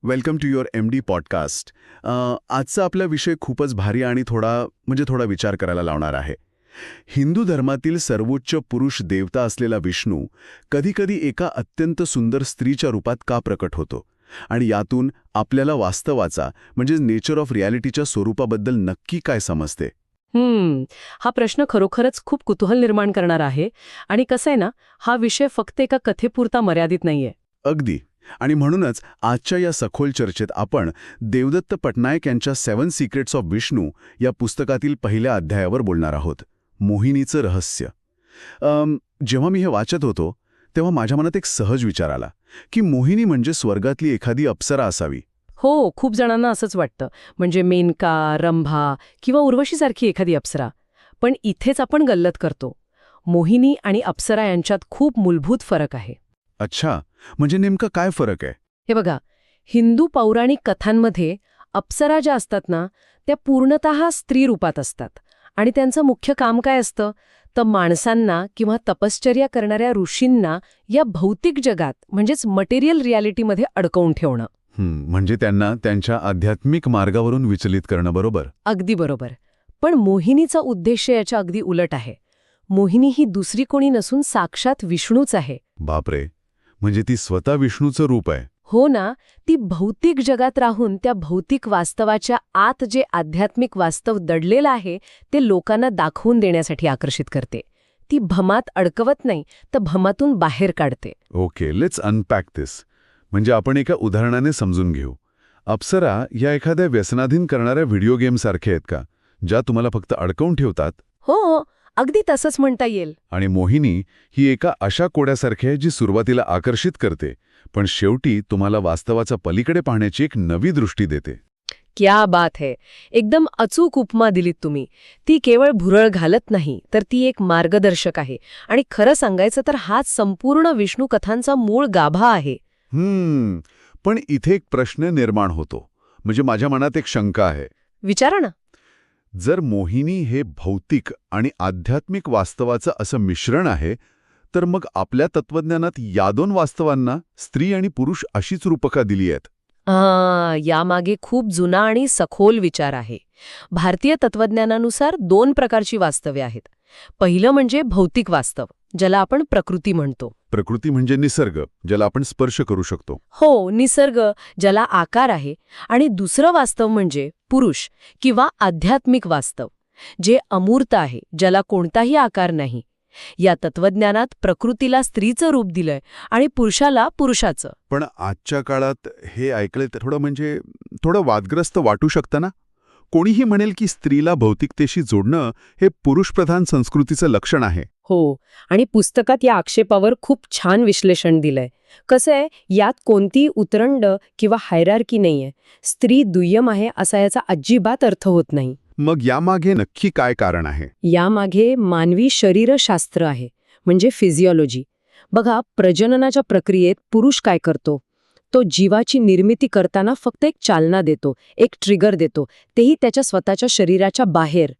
Welcome to your MD podcast. आजचा आपला विषय खूपच भारी आणि थोडा विचार करायला लावणार आहे. हिंदू धर्मातील सर्वोच्च पुरुष देवता असलेला विष्णू कधीकधी एका अत्यंत सुंदर स्त्रीच्या रूपात का प्रकट होतो आणि यातून आपल्याला वास्तवाचा म्हणजे नेचर ऑफ रियालिटीच्या स्वरूपाबद्दल नक्की काय समजते? हा प्रश्न खरोखरच खूप कुतूहल निर्माण करणारा आहे. आणि कसं आहे ना, हा विषय फक्त एका कथेपुरता मर्यादित नाहीये. अगदी. आणि म्हणूनच आजच्या या सखोल चर्चेत आपण देवदत्त पटनायक यांच्या 7 सिक्रेट्स ऑफ विष्णू या पुस्तकातील पहिल्या अध्यायावर बोलणार आहोत, मोहिनीचं रहस्य. जेव्हा मी हे वाचत होतो तेव्हा माझ्या मनात एक सहज विचार आला की मोहिनी म्हणजे स्वर्गातली एखादी अप्सरा असावी. हो, खूप जणांना असंच वाटतं. म्हणजे मेनका, रंभा किंवा उर्वशीसारखी एखादी अप्सरा. पण इथेच आपण गल्लत करतो. मोहिनी आणि अप्सरा यांच्यात खूप मूलभूत फरक आहे. अच्छा, म्हणजे नेमका काय फरक आहे? हे बघा, हिंदू पौराणिक कथांमध्ये अप्सरा ज्या असतात ना, त्या पूर्णतः स्त्री रूपात असतात. आणि त्यांचं मुख्य काम काय असतं? तर माणसांना किंवा तपश्चर्या करणाऱ्या ऋषींना या भौतिक जगात म्हणजेच मटेरियल रियालिटीमध्ये अडकवून ठेवणं. म्हणजे त्यांना त्यांच्या आध्यात्मिक मार्गावरून विचलित करणं, बरोबर? अगदी बरोबर. पण मोहिनीचा उद्देश याच्या अगदी उलट आहे. मोहिनी ही दुसरी कोणी नसून साक्षात विष्णूच आहे. बापरे, म्हणजे ती स्वतः विष्णूचं रूप आहे? हो ना. ती भौतिक जगात राहून त्या भौतिक वास्तवाच्या आत जे आध्यात्मिक वास्तव दडलेलं आहे ते लोकांना दाखवून देण्यासाठी आकर्षित करते. ती भमात अडकवत नाही, तर भमातून बाहेर काढते. ओके, लेट्स अनपॅक दिस. म्हणजे आपण एका उदाहरणाने समजून घेऊ. अप्सरा या एखाद्या व्यसनाधीन करणाऱ्या व्हिडिओ गेमसारख्या आहेत का, ज्या तुम्हाला फक्त अडकवून ठेवतात? हो, अगदी तसंच म्हणता येईल. आणि मोहिनी ही एका अशा कोड्यासारखी आहे जी सुरुवातीला आकर्षित करते, पण शेवटी तुम्हाला वास्तवाचा पलीकडे पाहण्याची एक नवी दृष्टी देते. क्या बात है. एकदम अचूक उपमा दिलीत तुम्ही. ती केवळ भुरळ घालत नाही, तर ती एक मार्गदर्शक आहे. आणि खरं सांगायचं तर हाच संपूर्ण विष्णू कथांचा मूळ गाभा आहे. पण इथे एक प्रश्न निर्माण होतो. म्हणजे माझ्या मनात एक शंका आहे. विचारा ना. जर मोहिनी हे भौतिक आणि आध्यात्मिक वास्तवाचं असं मिश्रण आहे, तर मग आपल्या तत्वज्ञानात या दोन वास्तवांना स्त्री आणि पुरुष अशीच रूपका दिली आहेत? यामागे खूप जुना आणि सखोल विचार आहे. भारतीय तत्वज्ञानानुसार 2 प्रकारची वास्तवे आहेत. पहिलं म्हणजे भौतिक वास्तव, ज्याला आपण प्रकृती म्हणतो. प्रकृती म्हणजे निसर्ग, ज्याला आपण स्पर्श करू शकतो. हो, निसर्ग, ज्याला आकार आहे. आणि दुसरं वास्तव म्हणजे पुरुष किंवा आध्यात्मिक वास्तव, जे अमूर्त आहे, ज्याला कोणताही आकार नाही. या तत्वज्ञानात प्रकृतीला स्त्रीचं रूप दिलंय आणि पुरुषाला पुरुषाचं. पण आजच्या काळात हे ऐकले तर थोडं वादग्रस्त वाटू शकतं ना? कोणीही म्हणेल की स्त्रीला भौतिकतेशी जोडणं हे पुरुषप्रधान संस्कृतीचं लक्षण आहे. हो, आणि पुस्तकात या आक्षेपावर खूप छान विश्लेषण दिलंय. कसं आहे, यात कोणतीही उतरंड किंवा हायरार्की नाहीये. स्त्री दुय्यम आहे असा याचा अजिबात अर्थ होत नाही. मग यामागे नक्की काय कारण आहे? यामागे मानवी शरीरशास्त्र आहे, म्हणजे फिजिओलॉजी. बघा, प्रजननाच्या प्रक्रियेत पुरुष काय करतो? तो जीवाची निर्मिती करताना फक्त एक चालना देतो, एक ट्रिगर देतो, तेही त्याच्या स्वतःच्या शरीराच्या बाहेर.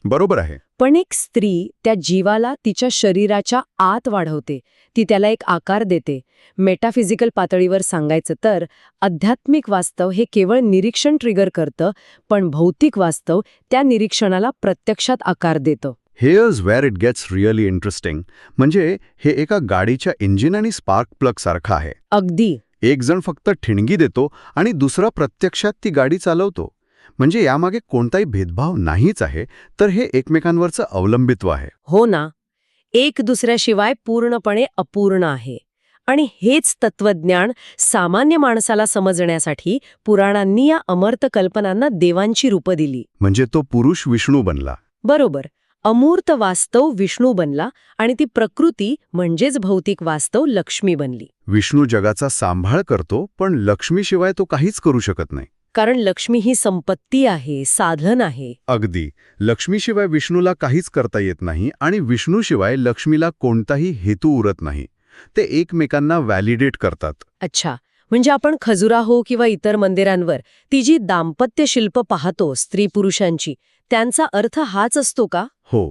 बरोबर आहे. पण एक स्त्री त्या जीवाला तिच्या शरीराच्या आत वाढवते. ती त्याला एक आकार देते. मेटाफिजिकल पातळीवर सांगायचं तर आध्यात्मिक वास्तव हे केवळ निरीक्षण ट्रिगर करतं, पण भौतिक वास्तव त्या निरीक्षणाला प्रत्यक्षात आकार देतं. Here's where it gets really interesting. म्हणजे हे एका गाडीच्या इंजिन आणि स्पार्क प्लग सारखं आहे. अगदी. एक जण फक्त ठिणगी देतो आणि दुसरा प्रत्यक्षात ती गाडी चालवतो. म्हणजे यामागे कोणताही भेदभाव नाहीच आहे, तर हे एकमेकांवरचं अवलंबित्व आहे. हो ना. एक दुसऱ्याशिवाय पूर्णपणे अपूर्ण आहे. आणि हेच तत्वज्ञान सामान्य माणसाला समजण्यासाठी पुराणांनी या अमर्त कल्पनांना देवांची रूपं दिली. म्हणजे तो पुरुष विष्णू बनला. बरोबर. अमूर्त वास्तव विष्णू बनला आणि ती प्रकृती म्हणजेच भौतिक वास्तव लक्ष्मी बनली. विष्णू जगाचा सांभाळ करतो, पण लक्ष्मीशिवाय तो काहीच करू शकत नाही. कारण लक्ष्मी ही संपत्ती आहे, साधन आहे. अगदी. लक्ष्मीशिवाय विष्णूला काहीच करता येत नाही आणि विष्णूशिवाय लक्ष्मीला कोणताही हेतू उरत नाही. ते एकमेकांना व्हॅलिडेट करतात. अच्छा, म्हणजे आपण खजुराहो किंवा इतर मंदिरांवर ती जी दाम्पत्य शिल्प पाहतो स्त्री पुरुषांची, त्यांचा अर्थ हाच असतो का? हो.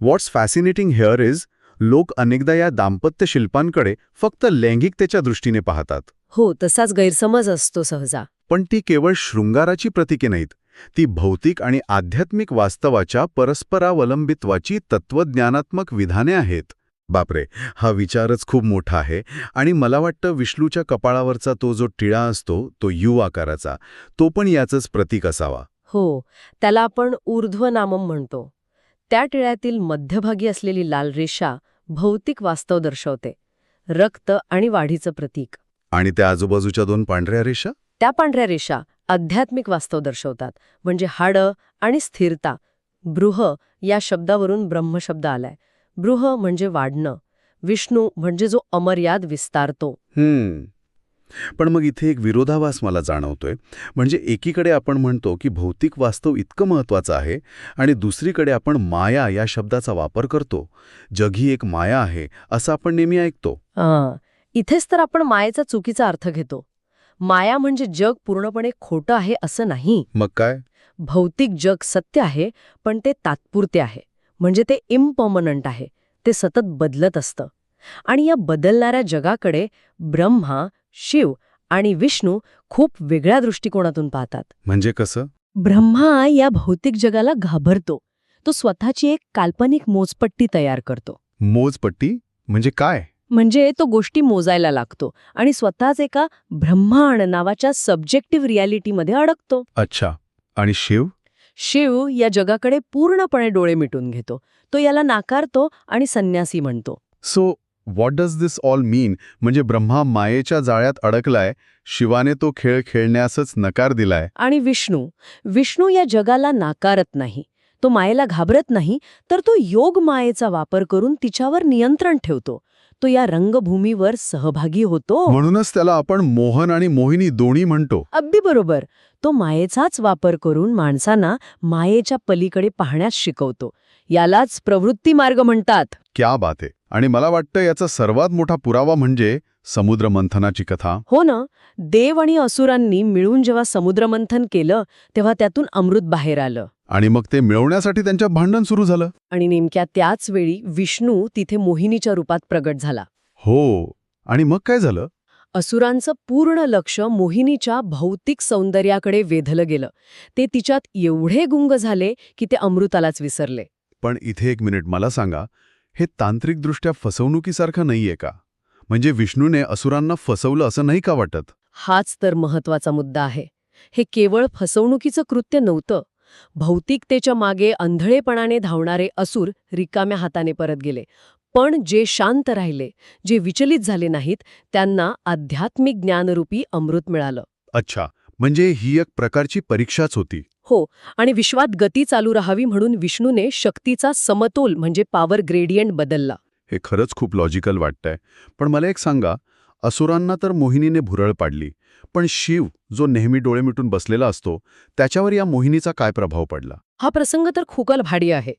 व्हॉट्स फॅसिनेटिंग हिअर इज, लोक अनेकदा या दाम्पत्य शिल्पांकडे फक्त लैंगिकतेच्या दृष्टीने पाहतात. हो, तसाच गैरसमज असतो सहजा. पण ती केवळ शृंगाराची प्रतीके नाहीत. ती भौतिक आणि आध्यात्मिक वास्तवाच्या परस्परावलंबित्वाची तत्वज्ञानात्मक विधाने आहेत. बापरे, हा विचारच खूप मोठा आहे. आणि मला वाटतं विष्णूच्या कपाळावरचा तो जो टिळा असतो, तो यू आकाराचा, तो पण याचंच प्रतीक असावा. हो, त्याला आपण ऊर्ध्वनामम म्हणतो. त्या टिळ्यातील मध्यभागी असलेली लाल रेषा भौतिक वास्तव दर्शवते. रक्त आणि वाढीचं प्रतीक. आणि त्या आजूबाजूच्या दोन पांढऱ्या रेषा? त्या पांढऱ्या रेषा आध्यात्मिक वास्तव दर्शवतात, म्हणजे हाडं आणि स्थिरता. बृह या शब्दावरून ब्रह्म शब्द आलाय. बृह म्हणजे वाढणं, विष्णू म्हणजे जो अमर्याद विस्तारतो. पण मग इथे एक विरोधाभास मला जाणवतोय. म्हणजे एकीकडे आपण म्हणतो की भौतिक वास्तव इतकं महत्वाचं आहे आणि दुसरीकडे आपण माया या शब्दाचा वापर करतो. जग ही एक माया आहे असं आपण नेहमी ऐकतो. इथेच तर आपण मायेचा चुकीचा अर्थ घेतो. माया म्हणजे जग पूर्णपणे खोटं आहे असं नाही. मग काय? भौतिक जग सत्य आहे, पण ते तात्पुरते आहे. म्हणजे ते इम्पर्मनंट आहे. ते सतत बदलत असतं. आणि या बदलणाऱ्या जगाकडे ब्रह्मा, शिव आणि विष्णू खूप वेगळ्या दृष्टिकोनातून पाहतात. म्हणजे कसं? ब्रह्मा या भौतिक जगाला घाबरतो. तो स्वतःची एक काल्पनिक मोजपट्टी तयार करतो. मोजपट्टी म्हणजे काय? म्हणजे तो गोष्टी मोजायला लागतो आणि स्वतःच एका ब्रह्मांड नावाच्या सब्जेक्टिव्ह रियालिटीमध्ये अडकतो. अच्छा. आणि शिव? शिव या जगाकडे पूर्णपणे डोळे मिटून घेतो. तो याला नाकारतो आणि संन्यासी म्हणतो. So what does this all mean? म्हणजे ब्रह्मा मायेच्या जाळ्यात अडकलाय, शिवाने तो खेळ खेळण्यासच नकार दिलाय. आणि विष्णू या जगाला नाकारत नाही. तो मायेला घाबरत नाही, तर तो योग मायेचा वापर करून तिच्यावर नियंत्रण ठेवतो. तो या रंगभूमीवर सहभागी होतो. म्हणूनच त्याला आपण मोहन आणि मोहिनी दोन्ही म्हणतो. अगदी बरोबर. तो मायेचाच वापर करून माणसांना मायेच्या पलीकडे पाहण्यास शिकवतो. यालाच प्रवृत्ती मार्ग म्हणतात. क्या बात आहे. आणि मला वाटतं याचा सर्वात मोठा पुरावा म्हणजे समुद्र मंथनाची कथा. हो ना. देव आणि असुरांनी मिळून जेव्हा समुद्रमंथन केलं तेव्हा त्यातून अमृत बाहेर आलं. आणि मग ते मिळवण्यासाठी त्यांच्यात भांडण सुरू झालं. आणि नेमक्या त्याच वेळी विष्णू तिथे मोहिनीच्या रूपात प्रगट झाला. हो. आणि मग काय झालं? असुरांचं पूर्ण लक्ष मोहिनीच्या भौतिक सौंदर्याकडे वेधलं गेलं. ते तिच्यात एवढे गुंग झाले की ते अमृतालाच विसरले. पण इथे एक मिनिट मला सांगा, हे तांत्रिकदृष्ट्या फसवणुकीसारखं नाहीये का? म्हणजे विष्णूने असुरांना फसवलं असं नाही का वाटत? हाच तर महत्वाचा मुद्दा आहे. हे केवळ फसवणुकीचं कृत्य नव्हतं. भौतिकतेच्या मागे अंधळेपणाने धावणारे असुर रिकाम्या हाताने परत गेले. पण जे शांत राहिले, जे विचलित झाले नाहीत, त्यांना आध्यात्मिक ज्ञानरूपी अमृत मिळालं. अच्छा, म्हणजे ही एक प्रकारची परीक्षाच होती. हो, आणि विश्वात गती चालू राहावी म्हणून विष्णूने शक्तीचा समतोल म्हणजे पॉवर ग्रेडियंट बदलला. हे खरंच खूप लॉजिकल वाटतंय. पण मला एक सांगा, असुरांना तर मोहिनीने भुरळ पाडली, पण शिव जो नेहमी डोळे मिटून बसलेला असतो, त्याच्यावर या मोहिनीचा काय प्रभाव पडला? हा प्रसंग तर खूकल भाडी आहे.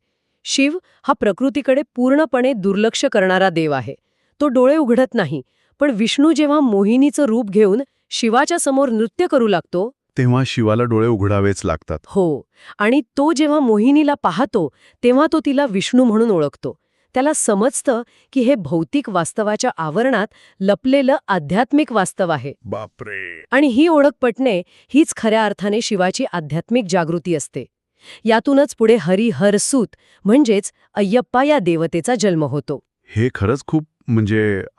शिव हा प्रकृतीकडे पूर्णपणे दुर्लक्ष करणारा देव आहे. तो डोळे उघडत नाही. पण विष्णू जेव्हा मोहिनीचं रूप घेऊन शिवाच्या समोर नृत्य करू लागतो तेव्हा शिवाला डोळे उघडावेच लागतात. हो, आणि तो जेव्हा मोहिनीला पाहतो तेव्हा तो तिला विष्णू म्हणून ओळखतो. त्याला समजतं की हे भौतिक वास्तवाच्या आवरणात लपलेलं आध्यात्मिक वास्तव आहे. बापरे. आणि ही ओळख पटणे हीच खऱ्या अर्थाने शिवाची आध्यात्मिक जागृती असते. यातूनच पुढे हरिहरसूत म्हणजेच अय्यप्पा या देवतेचा जन्म होतो. हे खरंच खूप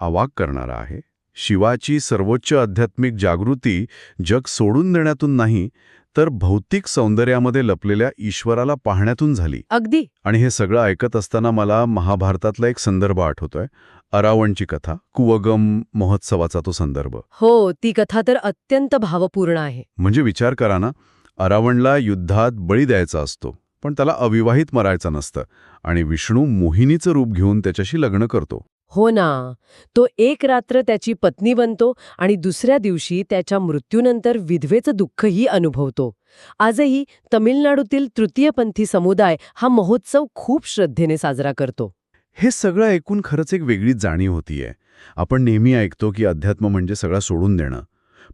अवाक करणारं आहे. शिवाची सर्वोच्च आध्यात्मिक जागृती जग सोडून देण्यातून नाही, तर भौतिक सौंदर्यामध्ये लपलेल्या ईश्वराला पाहण्यातून झाली. अगदी. आणि हे सगळं ऐकत असताना मला महाभारतातला एक संदर्भ आठवतोय. अरावणची कथा, कुवगम महोत्सवाचा तो संदर्भ. हो, ती कथा तर अत्यंत भावपूर्ण आहे. म्हणजे विचार करा ना, अरावणला युद्धात बळी द्यायचा असतो, पण त्याला अविवाहित मरायचं नसतं आणि विष्णू मोहिनीचं रूप घेऊन त्याच्याशी लग्न करतो. हो ना. तो एक रात्र त्याची पत्नी बनतो आणि दुसऱ्या दिवशी त्याच्या मृत्यूनंतर विधवेचं दुःखही अनुभवतो. आजही तमिळनाडूतील तृतीयपंथी समुदाय हा महोत्सव खूप श्रद्धेने साजरा करतो. हे सगळं ऐकून खरंच एक वेगळीच जाणीव होतीये. आपण नेहमी ऐकतो की अध्यात्म म्हणजे सगळं सोडून देणं.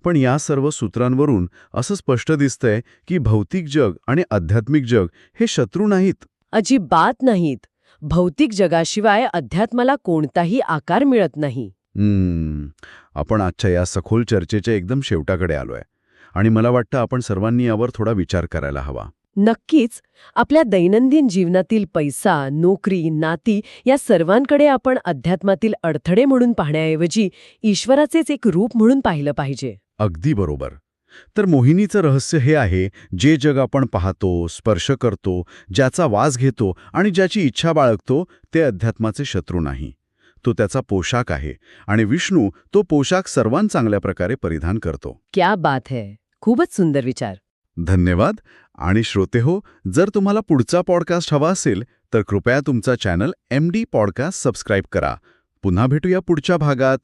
पण या सर्व सूत्रांवरून असं स्पष्ट दिसतंय की भौतिक जग आणि आध्यात्मिक जग हे शत्रू नाहीत. अजिबात नाहीत. भौतिक जगाशिवाय अध्यात्माला कोणताही आकार मिळत नाही. आपण आजच्या या सखोल चर्चेच्या एकदम शेवटाकडे आलोय आणि मला वाटतं आपण सर्वांनी यावर थोडा विचार करायला हवा. नक्कीच. आपल्या दैनंदिन जीवनातील पैसा, नोकरी, नाती या सर्वांकडे आपण अध्यात्मातील अडथळे म्हणून पाहण्याऐवजी ईश्वराचेच एक रूप म्हणून पाहिलं पाहिजे. अगदी बरोबर. तर मोहिनीचं रहस्य हे आहे, जे जग आपण पाहतो, स्पर्श करतो, ज्याचा वास घेतो आणि ज्याची इच्छा बाळगतो, ते अध्यात्माचे शत्रू नाही. तो त्याचा पोशाख आहे आणि विष्णू तो पोशाख सर्वांत चांगल्या प्रकारे परिधान करतो. क्या बात है. खूपच सुंदर विचार. धन्यवाद. आणि श्रोतेहो, जर तुम्हाला पुढचा पॉडकास्ट हवा असेल तर कृपया तुमचा चॅनल MD पॉडकास्ट सबस्क्राईब करा. पुन्हा भेटूया पुढच्या भागात.